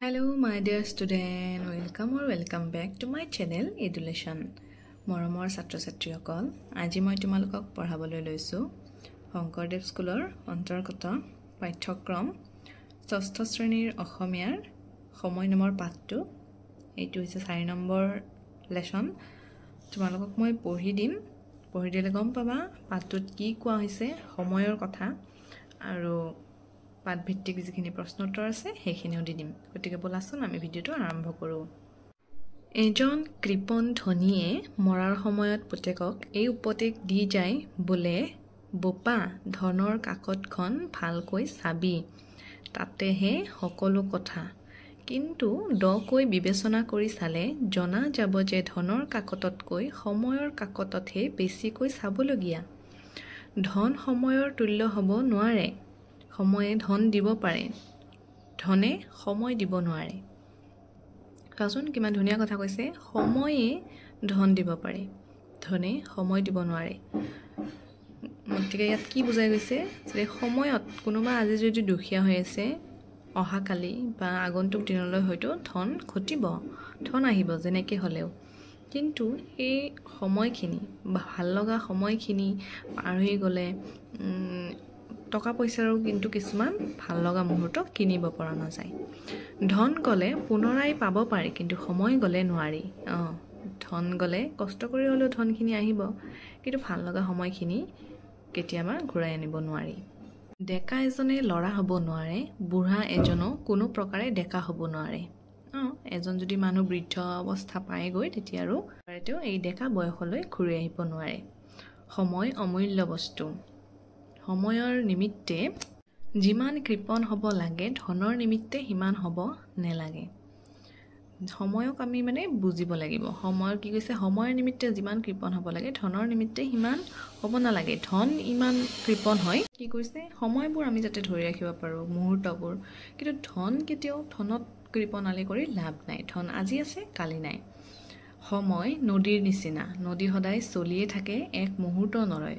Hello my dear student, welcome back to my channel Education. মৰমৰ ছাত্ৰ ছাত্ৰীসকল, আজি মই তোমালোকক পঢ়াবলৈ লৈছো শংকৰদেৱ স্কুলৰ অন্তৰ্গত পাঠ্যক্ৰম ষষ্ঠ শ্ৰেণীৰ অসমীয়াৰ সময় নম্বৰ 5টো। এইটো হৈছে 4 নম্বৰ লেসন। তোমালোকক মই পঢ়ি দিলে গম পাবা পাঠটোত কি কোৱা হৈছে সময়ৰ কথা আৰু পাঠভিত্তিক যিখিনি প্ৰশ্নোত্তৰ আছে সেইখিনিও দি দিম। গতিকে বলাচোন আমি ভিডিঅ'টো আৰম্ভ কৰোঁ। এজন কৃপণ ধনীয়ে মৰাৰ সময়ত পুতেকক এই উপদেশ দি যায় বোলে, বোপা ধনৰ কাকতখন ভালকৈ চাবি, তাতেহে সকলো কথা। কিন্তু দকৈ বিবেচনা কৰি চালে জনা যাব যে ধনৰ কাকততকৈ সময়ৰ কাকততহে বেছিকৈ চাবলগীয়া। ধন সময়ৰ তুল্য হ'ব নোৱাৰে। সময়ে ধন দিব পাৰে, ধনে সময় দিব নোৱাৰে। চোৱাচোন কিমান ধুনীয়া কথা কৈছে, সময়ে ধন দিব পাৰে, ধনে সময় দিব নোৱাৰে। গতিকে ইয়াত কি বুজাই গৈছে যে সময়ত কোনোবা আজি যদি দুখীয়া হৈ আছে, অহাকালি বা আগন্তুক দিনলৈ হয়তো ধন ঘটিব, ধন আহিব যেনেকৈ হ'লেও। কিন্তু সেই সময়খিনি বা ভাল লগা সময়খিনি পাৰ হৈ গ'লে টকা পইচাৰো কিন্তু কিছুমান ভাল লগা মুহূৰ্ত কিনিব পৰা নাযায়। ধন গ'লে পুনৰাই পাব পাৰি, কিন্তু সময় গ'লে নোৱাৰি। ধন গ'লে কষ্ট কৰি হ'লেও ধনখিনি আহিব, কিন্তু ভাল লগা সময়খিনি কেতিয়াবা ঘূৰাই আনিব নোৱাৰি। ডেকা এজনে ল'ৰা হ'ব নোৱাৰে, বুঢ়া এজনো কোনো প্ৰকাৰে ডেকা হ'ব নোৱাৰে। এজন যদি মানুহ বৃদ্ধ অৱস্থা পায়গৈ তেতিয়া আৰু তেওঁ এই ডেকা বয়সলৈ ঘূৰি আহিব নোৱাৰে। সময় অমূল্য বস্তু। সময়ৰ নিমিত্তে যিমান কৃপণ হ'ব লাগে, ধনৰ নিমিত্তে সিমান হ'ব নেলাগে। সময়ক আমি বুজিব লাগিব। সময়ৰ কি কৈছে, সময়ৰ নিমিত্তে যিমান কৃপণ হ'ব লাগে, ধনৰ নিমিত্তে সিমান হ'ব নালাগে। ধন ইমান কৃপণ হয়, কি কৈছে সময়বোৰ আমি যাতে ধৰি ৰাখিব পাৰোঁ, মুহূৰ্তবোৰ। কিন্তু ধন কেতিয়াও ধনত কৃপণালি কৰি লাভ নাই। ধন আজি আছে কালি নাই। সময় নদীৰ নিচিনা, নদী সদায় চলিয়ে থাকে, এক মুহূৰ্ত নৰয়।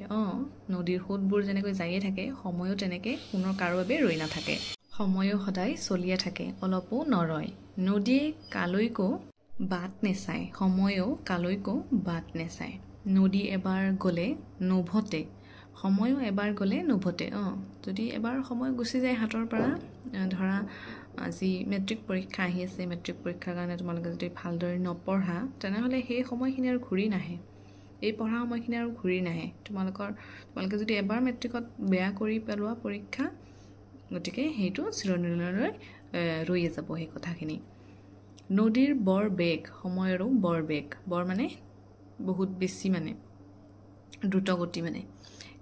নদীৰ সোঁতবোৰ যেনেকৈ যায়ে থাকে, সময়ো তেনেকৈ কোনো কাৰো বাবে ৰৈ নাথাকে। সময়ো সদায় চলিয়ে থাকে, অলপো নৰয়। নদীয়ে কালৈকো বাট নেচায়, সময়ো কালৈকো বাট নেচায়। নদী এবাৰ গ'লে নুভতে, সময়ো এবাৰ গ'লে নুভতে। যদি এবাৰ সময় গুচি যায় হাতৰ পৰা, ধৰা আজি মেট্ৰিক পৰীক্ষা আহি আছে, মেট্ৰিক পৰীক্ষাৰ কাৰণে তোমালোকে যদি ভালদৰে নপঢ়া, তেনেহ'লে সেই সময়খিনি আৰু ঘূৰি নাহে। এই পঢ়া সময়খিনি আৰু ঘূৰি নাহে। তোমালোকে যদি এবাৰ মেট্ৰিকত বেয়া কৰি পেলোৱা পৰীক্ষা, গতিকে সেইটো চিৰদিনলৈ ৰৈয়ে যাব সেই কথাখিনি। নদীৰ বৰ বেগ, সময়ৰো বৰ বেগ। বৰ বহুত বেছি দ্ৰুতগতি।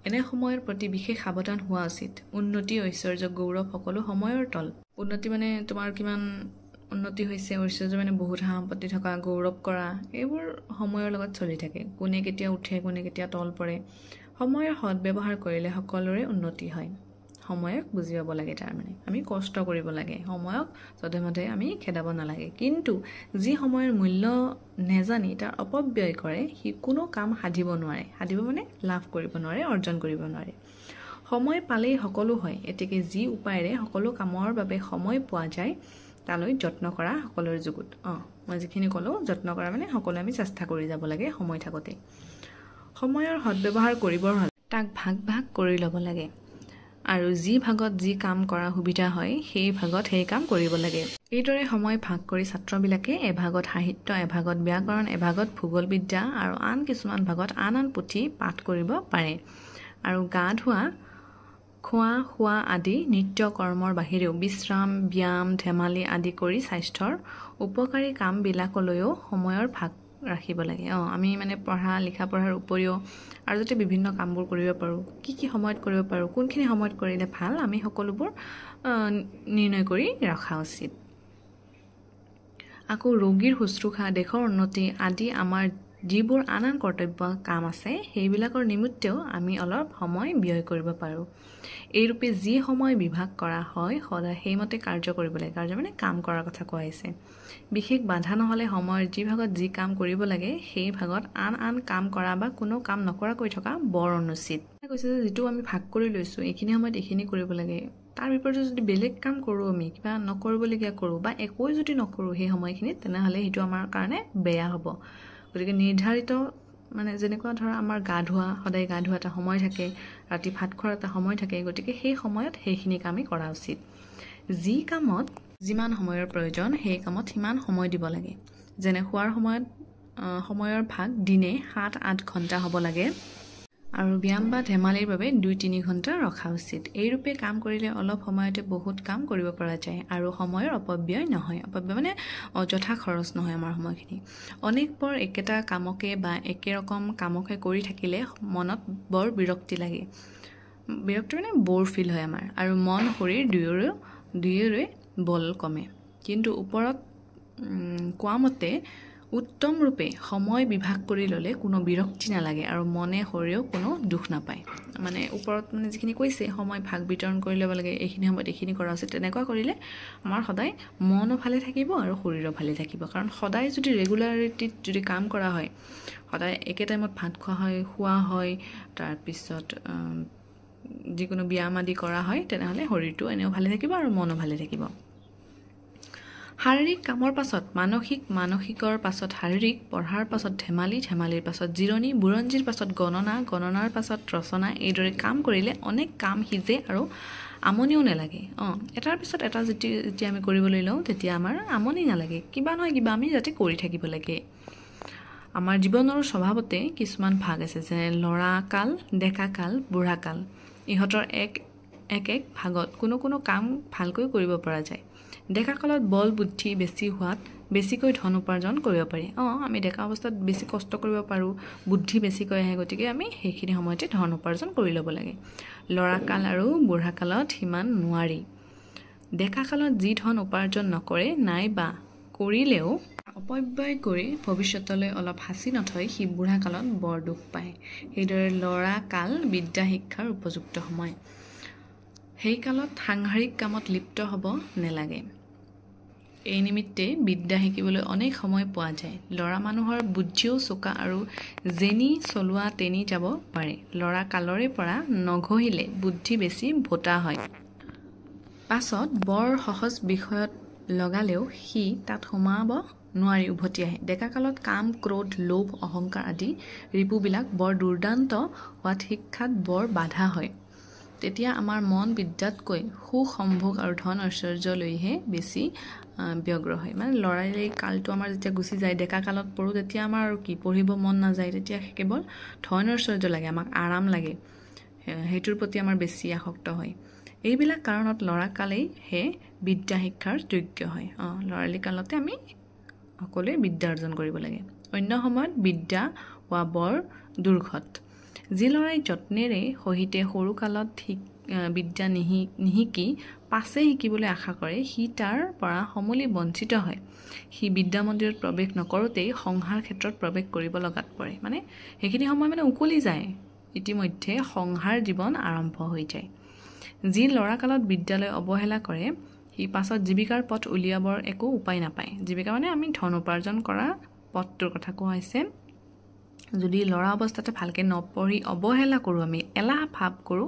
এনে সময়ৰ প্ৰতি বিশেষ সাৱধান হোৱা উচিত। উন্নতি, ঐশ্বৰ্য, গৌৰৱ সকলো সময়ৰ তল। উন্নতি তোমাৰ কিমান উন্নতি হৈছে, ঐশ্বৰ্য বহুত সা সম্পত্তি থকা, গৌৰৱ কৰা, এইবোৰ সময়ৰ লগত চলি থাকে। কোনে কেতিয়া উঠে, কোনে কেতিয়া তল পৰে। সময়ৰ সদব্যৱহাৰ কৰিলে সকলোৰে উন্নতি হয়। সময়ক বুজি পাব লাগে। আমি কষ্ট কৰিব লাগে, সময়ক যধে মধে আমি খেদাব নালাগে। কিন্তু যি সময়ৰ মূল্য নেজানি তাৰ অপব্যয় কৰে, সি কোনো কাম সাধিব নোৱাৰে। লাভ কৰিব নোৱাৰে, অৰ্জন কৰিব নোৱাৰে। সময় পালেই সকলো হয়, এতেকে যি উপায়েৰে সকলো কামৰ বাবে সময় পোৱা যায় তালৈ যত্ন কৰা সকলোৰে যুগুত। মই যিখিনি ক'লোঁ, যত্ন কৰা সকলোৱে আমি চেষ্টা কৰি যাব লাগে সময় থাকোঁতে। সময়ৰ সদব্যৱহাৰ কৰিবৰ হ'লে তাক ভাগ ভাগ কৰি ল'ব লাগে, আৰু যি ভাগত যি কাম কৰা সুবিধা হয় সেই ভাগত সেই কাম কৰিব লাগে। এইদৰে সময় ভাগ কৰি ছাত্ৰবিলাকে এভাগত সাহিত্য, এভাগত ব্যাকৰণ, এভাগত ভূগোল বিদ্যা আৰু আন কিছুমান ভাগত আন পুথি পাঠ কৰিব পাৰে। আৰু গা ধোৱা, খোৱা শোৱা আদি নিত্য কৰ্মৰ বাহিৰেও বিশ্ৰাম, ব্যায়াম, ধেমালি আদি কৰি স্বাস্থ্যৰ উপকাৰী কামবিলাকলৈও সময়ৰ ভাগ ৰাখিব লাগে। আমি পঢ়া লিখা পঢ়াৰ উপৰিও আৰু যাতে বিভিন্ন কামবোৰ কৰিব পাৰোঁ, কি সময়ত কৰিব পাৰোঁ, কোনখিনি সময়ত কৰিলে ভাল, আমি সকলোবোৰ নিৰ্ণয় কৰি ৰখা উচিত। আকৌ ৰোগীৰ শুশ্ৰূষা, দেশৰ উন্নতি আদি আমাৰ যিবোৰ আন কৰ্তব্য কাম আছে, সেইবিলাকৰ নিমিত্তেও আমি অলপ সময় ব্যয় কৰিব পাৰোঁ। এইৰূপে যি সময় বিভাগ কৰা হয়, সদায় সেইমতে কাৰ্য কৰিব লাগে। কাৰ্য কাম কৰাৰ কথা কোৱা হৈছে। বিশেষ বাধা নহ'লে সময়ৰ যি ভাগত যি কাম কৰিব লাগে, সেই ভাগত আন কাম কৰা বা কোনো কাম নকৰাকৈ থকা বৰ অনুচিত। কৈছে যে যিটো আমি ভাগ কৰি লৈছোঁ, এইখিনি সময়ত এইখিনি কৰিব লাগে, তাৰ বিপৰীতে যদি বেলেগ কাম কৰোঁ আমি কিবা নকৰিবলগীয়া কৰোঁ বা একোৱে যদি নকৰোঁ সেই সময়খিনিত তেনেহ'লে সেইটো আমাৰ কাৰণে বেয়া হ'ব গতিকে নিৰ্ধাৰিত মানে যেনেকুৱা ধৰা আমাৰ গা ধোৱা সদায় গা ধোৱা এটা সময় থাকে ৰাতি ভাত খোৱাৰ এটা সময় থাকে গতিকে সেই সময়ত সেইখিনি কামেই কৰা উচিত যি কামত যিমান সময়ৰ প্ৰয়োজন সেই কামত সিমান সময় দিব লাগে যেনে খোৱাৰ সময়ৰ ভাগ দিনে 7-8 ঘণ্টা হ'ব লাগে আৰু ব্যায়াম বা ধেমালিৰ বাবে 2-3 ঘণ্টা ৰখা উচিত এই ৰূপে কাম কৰিলে অলপ সময়তে বহুত কাম কৰিব পৰা যায় আৰু সময়ৰ অপব্যয় নহয় অপব্যয় মানে অযথা খৰচ নহয় আমাৰ সময়খিনি অনেকবাৰ একেটা কামকে বা একে ৰকম কামকে কৰি থাকিলে মনত বৰ বিৰক্তি লাগে বিৰক্তি মানে বৰ ফিল হয় আমাৰ আৰু মন শৰীৰ দুয়োৰে বল কমে কিন্তু ওপৰত কোৱা মতে উত্তম ৰূপে সময় বিভাগ কৰি ল'লে কোনো বিৰক্তি নালাগে আৰু মনে শৰীৰেও কোনো দুখ নাপায় মানে ওপৰত মানে যিখিনি কৈছে সময় ভাগ বিতৰণ কৰি ল'ব লাগে এইখিনি সময়ত এইখিনি কৰা উচিত তেনেকুৱা কৰিলে আমাৰ সদায় মনো ভালে থাকিব আৰু শৰীৰো ভালে থাকিব কাৰণ সদায় যদি ৰেগুলাৰিটিত যদি কাম কৰা হয় সদায় একে টাইমত ভাত খোৱা হয় খোৱা হয় তাৰপিছত যিকোনো ব্যায়াম আদি কৰা হয় তেনেহ'লে শৰীৰটো এনেও ভালে থাকিব আৰু মনো ভালে থাকিব শাৰীৰিক কামৰ পাছত মানসিকৰ পাছত শাৰীৰিক পঢ়াৰ পাছত ধেমালিৰ পাছত জিৰণি বুৰঞ্জীৰ পাছত গণনাৰ পাছত ৰচনা এইদৰে কাম কৰিলে অনেক কাম সিজে আৰু আমনিও নালাগে এটাৰ পিছত এটা যেতিয়া আমি কৰিবলৈ লওঁ তেতিয়া আমাৰ আমনি নালাগে কিবা নহয় কিবা আমি যাতে কৰি থাকিব লাগে আমাৰ জীৱনৰ স্বভাৱতে কিছুমান ভাগ আছে যেনে ল'ৰা কাল ডেকা কাল বুঢ়া কাল ইহঁতৰ এক ভাগত কোনো কাম ভালকৈ কৰিব পৰা যায় ডেকা কালত বল বুদ্ধি বেছি হোৱাত বেছিকৈ ধন উপাৰ্জন কৰিব পাৰি আমি ডেকা অৱস্থাত বেছি কষ্ট কৰিব পাৰোঁ বুদ্ধি বেছিকৈ আহে গতিকে আমি সেইখিনি সময়তে ধন উপাৰ্জন কৰি ল'ব লাগে ল'ৰা কাল আৰু বুঢ়া কালত সিমান নোৱাৰি ডেকা কালত যি ধন উপাৰ্জন নকৰে নাইবা কৰিলেও অপব্যয় কৰি ভৱিষ্যতলৈ অলপ সাঁচি নথয় সি বুঢ়া কালত বৰ দুখ পায় সেইদৰে ল'ৰা কাল বিদ্যা শিক্ষাৰ উপযুক্ত সময় সেই কালত সাংসাৰিক কামত লিপ্ত হ'ব নালাগে এই নিমিত্তে বিদ্যা শিকিবলৈ অনেক সময় পোৱা যায় ল'ৰা মানুহৰ বুদ্ধিও চোকা আৰু যেনি চলোৱা তেনি যাব পাৰে ল'ৰা কালৰে পৰা নঘহিলে বুদ্ধি বেছি ভোটা হয় পাছত বৰ সহজ বিষয়ত লগালেও সি তাত সোমাব নোৱাৰি উভতি আহে ডেকা কালত কাম ক্ৰোধ লোভ অহংকাৰ আদি ৰিপুবিলাক বৰ দুৰ্দান্ত হোৱাত শিক্ষাত বৰ বাধা হয় তেতিয়া আমাৰ মন বিদ্যাতকৈ সুসম্ভোগ আৰু ধন ঐশ্বৰ্যলৈহে বেছি ব্যগ্ৰ হয় মানে ল'ৰালি কালটো আমাৰ যেতিয়া গুচি যায় ডেকা কালত পঢ়োঁ তেতিয়া আমাৰ আৰু কি পঢ়িব মন নাযায় তেতিয়া কেৱল ধন ঐশ্বৰ্য লাগে আমাক আৰাম লাগে সেইটোৰ প্ৰতি আমাৰ বেছি আসক্ত হয় এইবিলাক কাৰণত ল'ৰা কালেইহে বিদ্যা শিক্ষাৰ যোগ্য হয় ল'ৰালি কালতে আমি সকলোৱে বিদ্যা অৰ্জন কৰিব লাগে অন্য সময়ত বিদ্যা হোৱা বৰ দুৰ্ঘট যি ল'ৰাই যত্নেৰে সহিতে সৰু কালত বিদ্যা নিশিকি পাছে শিকিবলৈ আশা কৰে সি তাৰ পৰা সমূলি বঞ্চিত হয় সি বিদ্যা মন্দিৰত প্ৰৱেশ নকৰোঁতেই সংসাৰ ক্ষেত্ৰত প্ৰৱেশ কৰিব লগাত পৰে মানে সেইখিনি সময় মানে উকলি যায় ইতিমধ্যে সংসাৰ জীৱন আৰম্ভ হৈ যায় যি ল'ৰা কালত বিদ্যালয় অৱহেলা কৰে সি পাছত জীৱিকাৰ পথ উলিয়াবৰ একো উপায় নাপায় জীৱিকা মানে আমি ধন উপাৰ্জন কৰা পথটোৰ কথা কোৱা হৈছে যদি ল'ৰা অৱস্থাতে ভালকৈ নপঢ়ি অৱহেলা কৰোঁ আমি এলাহ ভাৱ কৰোঁ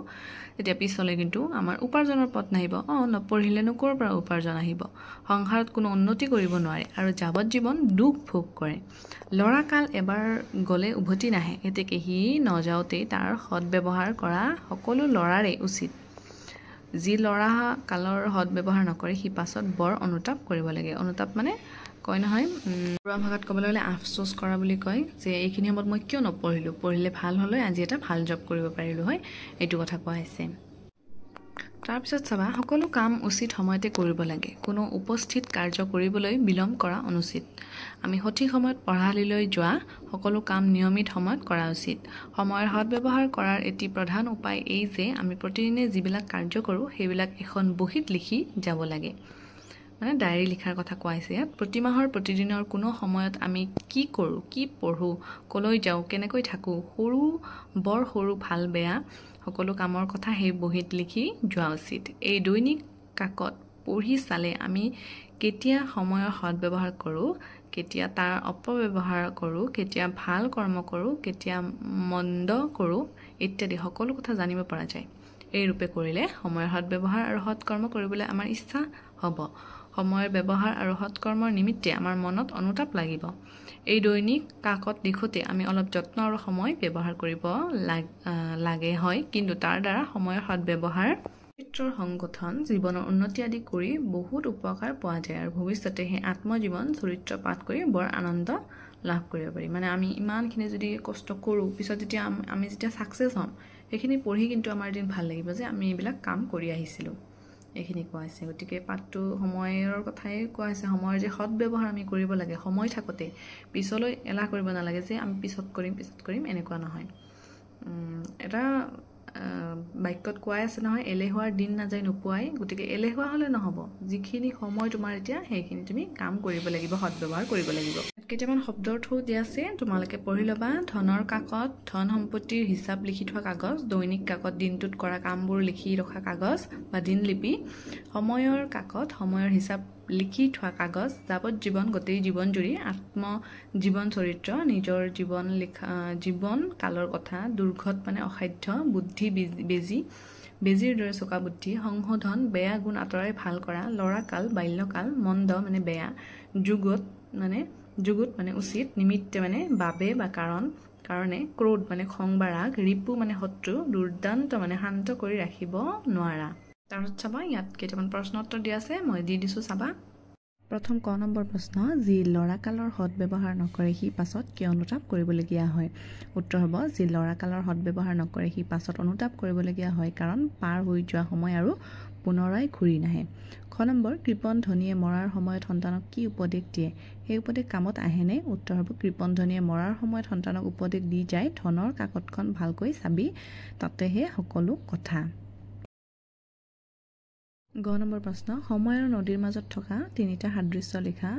তেতিয়া পিছলৈ কিন্তু আমাৰ উপাৰ্জনৰ পথ নাহিব নপঢ়িলেনো ক'ৰ পৰা উপাৰ্জন আহিব সংসাৰত কোনো উন্নতি কৰিব নোৱাৰে আৰু যাৱজ্জীৱন দুখ ভোগ কৰে ল'ৰা কাল এবাৰ গ'লে উভতি নাহে এতেকে সি নযাওঁতেই তাৰ সৎব্যৱহাৰ কৰা সকলো ল'ৰাৰে উচিত যি ল'ৰা কালৰ সৎব্যৱহাৰ নকৰে সি পাছত বৰ অনুতাপ কৰিব লাগে অনুতাপ মানে কয় নহয় পুৰা ভাষাত ক'বলৈ গ'লে আফচোচ কৰা বুলি কয় যে এইখিনি সময়ত মই কিয় নপঢ়িলোঁ পঢ়িলে ভাল হ'লে আজি এটা ভাল জব কৰিব পাৰিলোঁ হয় এইটো কথা কোৱা হৈছে তাৰপিছত চাবা সকলো কাম উচিত সময়তে কৰিব লাগে কোনো উপস্থিত কাৰ্য কৰিবলৈ বিলম্ব কৰা অনুচিত আমি সঠিক সময়ত পঢ়াশালীলৈ যোৱা সকলো কাম নিয়মিত সময়ত কৰা উচিত সময়ৰ সৎব্যৱহাৰ কৰাৰ এটি প্ৰধান উপায় এই যে আমি প্ৰতিদিনে যিবিলাক কাৰ্য কৰোঁ সেইবিলাক এখন বহীত লিখি যাব লাগে মানে ডায়েৰী লিখাৰ কথা কোৱা হৈছে ইয়াত প্ৰতি মাহৰ প্ৰতিদিনৰ কোনো সময়ত আমি কি কৰোঁ কি পঢ়োঁ কলৈ যাওঁ কেনেকৈ থাকোঁ বৰ সৰু ভাল বেয়া সকলো কামৰ কথা সেই বহীত লিখি যোৱা উচিত এই দৈনিক কাকত পঢ়ি চালে আমি কেতিয়া সময়ৰ সৎব্যৱহাৰ কৰোঁ কেতিয়া তাৰ অপব্যৱহাৰ কৰোঁ কেতিয়া ভাল কৰ্ম কৰোঁ কেতিয়া মন্দ কৰোঁ ইত্যাদি সকলো কথা জানিব পৰা যায় এই ৰূপে কৰিলে সময়ৰ সৎব্যৱহাৰ আৰু সৎকৰ্ম কৰিবলৈ আমাৰ ইচ্ছা হ'ব সময়ৰ ব্যৱহাৰ আৰু সৎকৰ্মৰ নিমিত্তে আমাৰ মনত অনুতাপ লাগিব এই দৈনিক কাকত লিখোতে আমি অলপ যত্ন আৰু সময় ব্যৱহাৰ কৰিব লাগে হয় কিন্তু তাৰ দ্বাৰা সময়ৰ সৎব্যৱহাৰ চৰিত্ৰৰ সংগঠন জীৱনৰ উন্নতি আদি কৰি বহুত উপকাৰ পোৱা যায় আৰু ভৱিষ্যতে সেই আত্মজীৱন চৰিত্ৰ পাঠ কৰি বৰ আনন্দ লাভ কৰিব পাৰি মানে আমি ইমানখিনি যদি কষ্ট কৰোঁ পিছত যেতিয়া আমি যেতিয়া ছাকচেছ হ'ম সেইখিনি পঢ়ি কিন্তু আমাৰ দিন ভাল লাগিব যে আমি এইবিলাক কাম কৰি আহিছিলোঁ এইখিনি কোৱা হৈছে গতিকে পাঠটো সময়ৰ কথাই কোৱা হৈছে সময়ৰ যে সৎব্যৱহাৰ আমি কৰিব লাগে সময় থাকোঁতে পিছলৈ এলাহ কৰিব নালাগে যে আমি পিছত কৰিম এনেকুৱা নহয় এটা বাক্যত কোৱাই আছে নহয় এলেহুৱাৰ দিন নাযায় নোপোৱাই গতিকে এলেহুৱা হ'লে নহ'ব যিখিনি সময় তোমাৰ এতিয়া সেইখিনি তুমি কাম কৰিব লাগিব সৎব্যৱহাৰ কৰিব লাগিব কেইটামান শব্দৰ থৌ দিয়া আছে তোমালোকে পঢ়ি ল'বা ধনৰ কাকত ধন সম্পত্তিৰ হিচাপ লিখি থোৱা কাগজ দৈনিক কাকত দিনটোত কৰা কামবোৰ লিখি ৰখা কাগজ বা দিনলিপি সময়ৰ কাকত সময়ৰ হিচাপ লিখি থোৱা কাগজ যাৱজ্জীৱন গোটেই জীৱন জুৰি আত্মজীৱন চৰিত্ৰ নিজৰ জীৱন কালৰ কথা দুৰ্ঘট মানে অসাধ্য বুদ্ধি বেজীৰ দৰে চোকা বুদ্ধি সংশোধন বেয়া গুণ আঁতৰাই ভাল কৰা ল'ৰাকাল বাল্যকাল মন্দ মানে বেয়া যুগত মানে উচিত নিমিত্তে মানে বাবে বা কাৰণে ক্ৰোধ মানে খং বা ৰাগ ৰিপু মানে শত্ৰু দুৰ্দান্ত মানে শান্ত কৰি ৰাখিব নোৱাৰা তাৰপিছত চাবা ইয়াত কেইটামান প্ৰশ্ন উত্তৰ দিয়া আছে মই দি দিছোঁ চাবা প্ৰথম ক নম্বৰ প্ৰশ্ন যি ল'ৰাকালৰ সৎব্যৱহাৰ নকৰে সি পাছত কিয় অনুতাপ কৰিবলগীয়া হয় উত্তৰ হ'ব যি ল'ৰাকালৰ সৎব্যৱহাৰ নকৰে সি পাছত অনুতাপ কৰিবলগীয়া হয় কাৰণ পাৰ হৈ যোৱা সময় আৰু পুনৰাই ঘূৰি নাহে খ নম্বৰ কৃপণ ধনীয়ে মৰাৰ সময়ত সন্তানক কি উপদেশ দিয়ে সেই উপদেশ কামত আহেনে উত্তৰ হ'ব কৃপণ ধনীয়ে মৰাৰ সময়ত সন্তানক উপদেশ দি যায় ধনৰ কাকতখন ভালকৈ চাবি তাতেহে সকলো কথা গ নম্বৰ প্ৰশ্ন সময় আৰু নদীৰ মাজত থকা তিনিটা সাদৃশ্য লিখা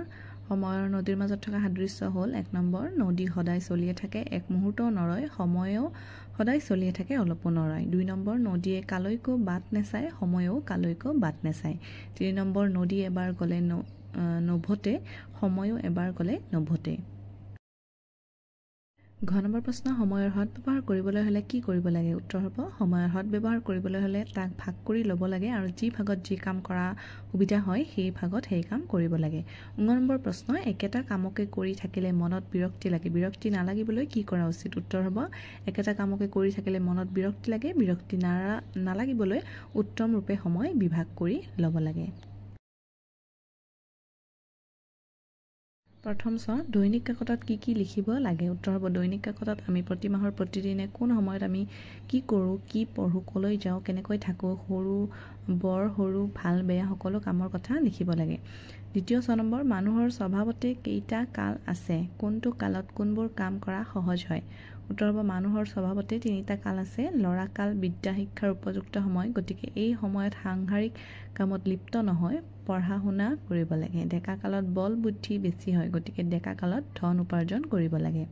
সময় আৰু নদীৰ মাজত থকা সাদৃশ্য হ'ল 1 নম্বৰ নদী সদায় চলিয়ে থাকে এক মুহূৰ্তও নৰয় সময়ও সদায় চলিয়ে থাকে অলপো নৰয় 2 নম্বৰ নদীয়ে কালৈকো বাট নেচায় সময়ও কালৈকো বাট নেচায় 3 নম্বৰ নদী এবাৰ গ'লে নভতে সময়ও এবাৰ গ'লে নভতে ঘ নম্বৰ প্ৰশ্ন সময়ৰ সৎব্যৱহাৰ কৰিবলৈ হ'লে কি কৰিব লাগে উত্তৰ হ'ব সময়ৰ সৎব্যৱহাৰ কৰিবলৈ হ'লে তাক ভাগ কৰি ল'ব লাগে আৰু যি ভাগত যি কাম কৰা সুবিধা হয় সেই ভাগত সেই কাম কৰিব লাগে 9 নম্বৰ প্ৰশ্ন একেটা কামকে কৰি থাকিলে মনত বিৰক্তি লাগে বিৰক্তি নালাগিবলৈ কি কৰা উচিত উত্তৰ হ'ব একেটা কামকে কৰি থাকিলে মনত বিৰক্তি লাগে বিৰক্তি নালাগিবলৈ উত্তম ৰূপে সময় বিভাগ কৰি ল'ব লাগে প্ৰথম দৈনিক কাকতত কি লিখিব লাগে উত্তৰ হ'ব দৈনিক কাকতত আমি প্ৰতি মাহৰ প্ৰতিদিনে কোন সময়ত আমি কি কৰোঁ কি পঢ়োঁ কলৈ যাওঁ কেনেকৈ থাকোঁ সৰু ভাল বেয়া সকলো কামৰ কথা লিখিব লাগে দ্বিতীয় নম্বৰ মানুহৰ স্বভাৱতে কেইটা কাল আছে কোনটো কালত কোনবোৰ কাম কৰা সহজ হয় উত্তৰ হ'ব মানুহৰ স্বভাৱতে 3টা কাল আছে ল'ৰাকাল বিদ্যা শিক্ষাৰ উপযুক্ত সময় গতিকে এই সময়ত সাংসাৰিক কামত লিপ্ত নহয় পঢ়া শুনা কৰিব লাগে ডেকা কালত বল বুদ্ধি বেছি হয় গতিকে ডেকা কালত ধন উপাৰ্জন কৰিব লাগে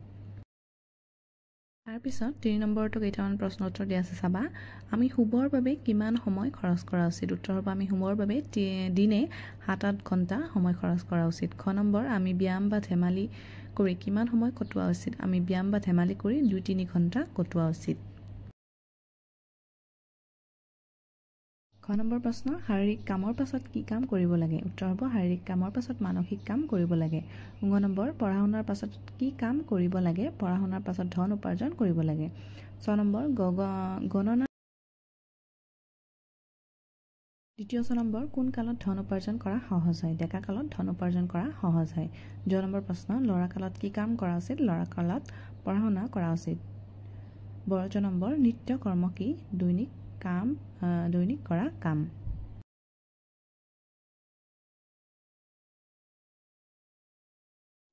তাৰপিছত 3 নম্বৰটো কেইটামান প্ৰশ্ন উত্তৰ দিয়া আছে চাবা আমি শুবৰ বাবে কিমান সময় খৰচ কৰা উচিত উত্তৰ হ'ব আমি শুবৰ বাবে দিনে 7-8 ঘণ্টা সময় খৰচ কৰা উচিত খ নম্বৰ আমি ব্যায়াম বা ধেমালি কৰি কিমান সময় কটোৱা উচিত আমি ব্যায়াম বা ধেমালি কৰি 2-3 ঘণ্টা কটোৱা উচিত খ নম্বৰ প্ৰশ্ন শাৰীৰিক কামৰ পাছত কি কাম কৰিব লাগে উত্তৰ হ'ব শাৰীৰিক কামৰ পাছত মানসিক কাম কৰিব লাগে 9 নম্বৰ পঢ়া শুনাৰ পাছত কি কাম কৰিব লাগে পঢ়া শুনাৰ পাছত ধন উপাৰ্জন কৰিব লাগে 6 নম্বৰ গণনা দ্বিতীয় 6 নম্বৰ কোন কালত ধন উপাৰ্জন কৰা সহজ হয় ডেকা কালত ধন উপাৰ্জন কৰা সহজ হয় 2 নম্বৰ প্ৰশ্ন ল'ৰা কালত কি কাম কৰা উচিত ল'ৰা কালত পঢ়া শুনা কৰা উচিত 12 নম্বৰ নিত্য কৰ্ম কি দৈনিক কৰা কাম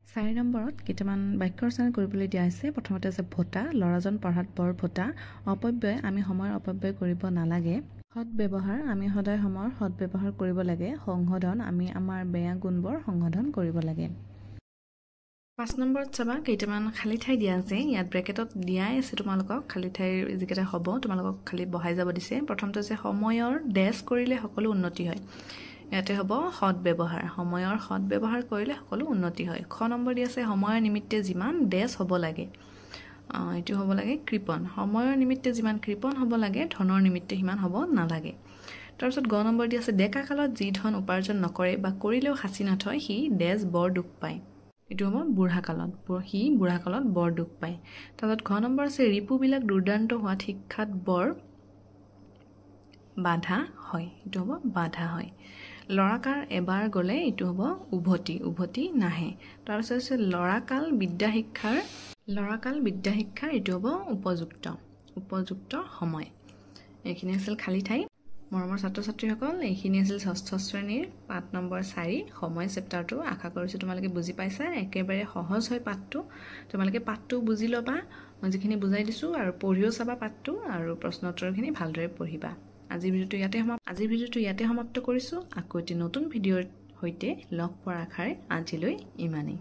4 নম্বৰত কেইটামান বাক্য ৰচনা কৰিবলৈ দিয়া হৈছে প্ৰথমতে আছে ভোটা ল'ৰাজন পঢ়াত বৰ ভোটা অপব্যয় আমি সময়ৰ অপব্যয় কৰিব নালাগে সৎব্যৱহাৰ আমি সদায় সময়ৰ সৎব্যৱহাৰ কৰিব লাগে সংশোধন আমি আমাৰ বেয়া গুণবোৰ সংশোধন কৰিব লাগে 5 নম্বৰত চাবা কেইটামান খালী ঠাই দিয়া আছে ইয়াত ব্ৰেকেটত দিয়াই আছে তোমালোকক খালী ঠাইৰ যিকেইটা হ'ব তোমালোকক খালী বহাই যাব দিছে প্ৰথমতে আছে সময়ৰ ডেছ কৰিলে সকলো উন্নতি হয় ইয়াতে হ'ব সৎব্যৱহাৰ সময়ৰ সৎব্যৱহাৰ কৰিলে সকলো উন্নতি হয় খ নম্বৰ দি আছে সময়ৰ নিমিত্তে যিমান ডেছ হ'ব লাগে এইটো হ'ব লাগে কৃপণ সময়ৰ নিমিত্তে যিমান কৃপণ হ'ব লাগে ধনৰ নিমিত্তে সিমান হ'ব নালাগে তাৰপিছত গ নম্বৰ দি আছে ডেকা কালত যি ধন উপাৰ্জন নকৰে বা কৰিলেও সাঁচি নথয় সি দেজ বৰ দুখ পায় এইটো হ'ব বুঢ়া কালত বৰ দুখ পায় তাৰপিছত ঘ নম্বৰ আছে ৰিপুবিলাক দুৰ্দান্ত হোৱাত শিক্ষাত বৰ বাধা হয় এইটো হ'ব বাধা হয় লৰাকাৰ এবাৰ গ'লে এইটো হ'ব উভতি নাহে তাৰপিছত আছে লৰাকাল বিদ্যা শিক্ষাৰ এইটো হ'ব উপযুক্ত সময় এইখিনি আছিল খালী ঠাই মৰমৰ ছাত্ৰ ছাত্ৰীসকল এইখিনি আছিল ষষ্ঠ শ্ৰেণীৰ পাঠ নম্বৰ 4 সময় চেপ্টাৰটো আশা কৰিছোঁ তোমালোকে বুজি পাইছা একেবাৰে সহজ হয় পাঠটো তোমালোকে পাঠটো বুজি ল'বা মই যিখিনি বুজাই দিছোঁ আৰু পঢ়িও চাবা পাঠটো আৰু প্ৰশ্ন উত্তৰখিনি ভালদৰে পঢ়িবা আজিৰ ভিডিঅ'টো ইয়াতে সমাপ্ত কৰিছোঁ আকৌ এটি নতুন ভিডিঅ'ৰ সৈতে লগ পোৱাৰ আশাৰে আজিলৈ ইমানেই